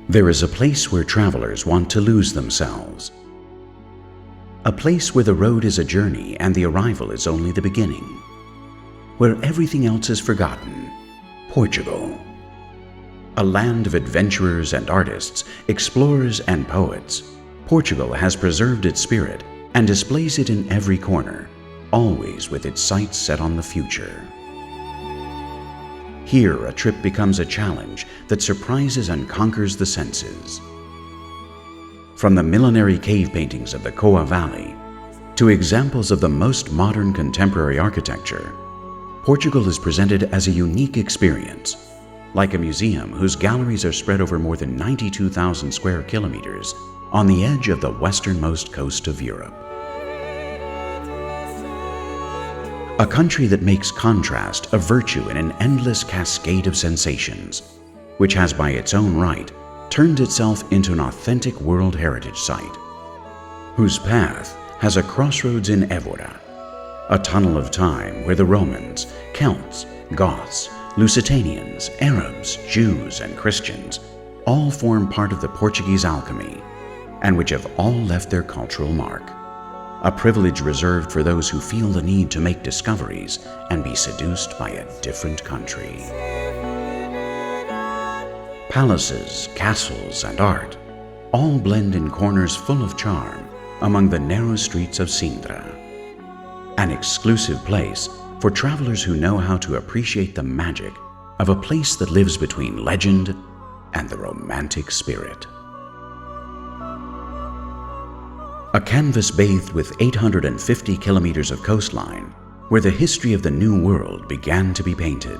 There is a place where travelers want to lose themselves. A place where the road is a journey and the arrival is only the beginning. Where everything else is forgotten. Portugal. A land of adventurers and artists, explorers and poets, Portugal has preserved its spirit and displays it in every corner, always with its sights set on the future. Here, a trip becomes a challenge that surprises and conquers the senses. From the millenary cave paintings of the Coa Valley to examples of the most modern contemporary architecture, Portugal is presented as a unique experience, like a museum whose galleries are spread over more than 92,000 square kilometers on the edge of the westernmost coast of Europe. A country that makes contrast a virtue in an endless cascade of sensations, which has by its own right turned itself into an authentic World Heritage Site, whose path has a crossroads in Évora, a tunnel of time where the Romans, Celts, Goths, Lusitanians, Arabs, Jews, and Christians all form part of the Portuguese alchemy, and which have all left their cultural mark. A privilege reserved for those who feel the need to make discoveries and be seduced by a different country. Palaces, castles, and art all blend in corners full of charm among the narrow streets of Sintra. An exclusive place for travelers who know how to appreciate the magic of a place that lives between legend and the romantic spirit. A canvas bathed with 850 kilometers of coastline, where the history of the New World began to be painted.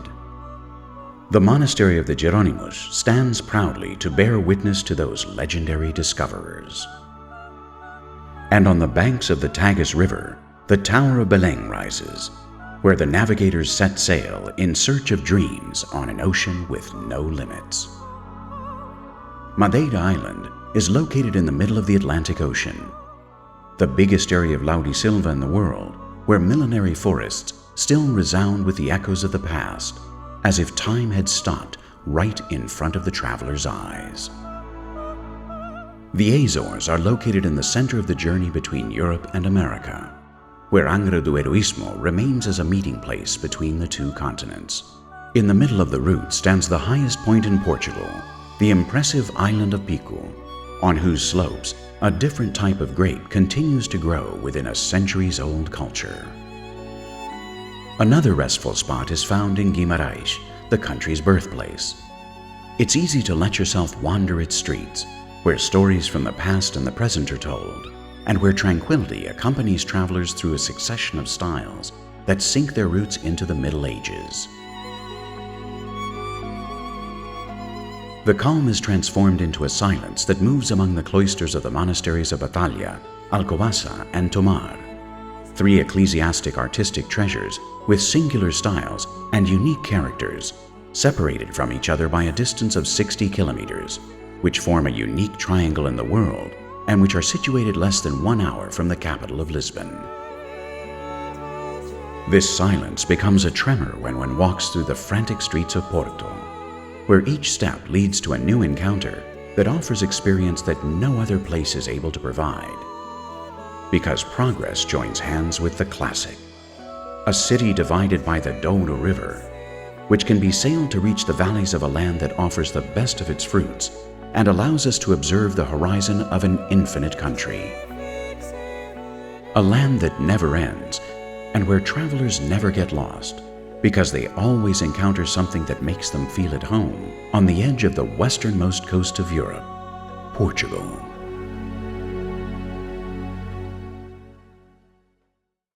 The monastery of the Jeronimus stands proudly to bear witness to those legendary discoverers. And on the banks of the Tagus River, the Tower of Belém rises, where the navigators set sail in search of dreams on an ocean with no limits. Madeira Island is located in the middle of the Atlantic Ocean, the biggest area of Laurisilva in the world, where millenary forests still resound with the echoes of the past, as if time had stopped right in front of the traveler's eyes. The Azores are located in the center of the journey between Europe and America, where Angra do Heroísmo remains as a meeting place between the two continents. In the middle of the route stands the highest point in Portugal, the impressive island of Pico, on whose slopes a different type of grape continues to grow within a centuries-old culture. Another restful spot is found in Guimarães, the country's birthplace. It's easy to let yourself wander its streets, where stories from the past and the present are told, and where tranquility accompanies travelers through a succession of styles that sink their roots into the Middle Ages. The calm is transformed into a silence that moves among the cloisters of the monasteries of Batalha, Alcobaça, and Tomar, three ecclesiastic artistic treasures with singular styles and unique characters, separated from each other by a distance of 60 kilometers, which form a unique triangle in the world and which are situated less than 1 hour from the capital of Lisbon. This silence becomes a tremor when one walks through the frantic streets of Porto, where each step leads to a new encounter that offers experience that no other place is able to provide. Because progress joins hands with the classic. A city divided by the Douro River, which can be sailed to reach the valleys of a land that offers the best of its fruits and allows us to observe the horizon of an infinite country. A land that never ends and where travelers never get lost, because they always encounter something that makes them feel at home on the edge of the westernmost coast of Europe, Portugal.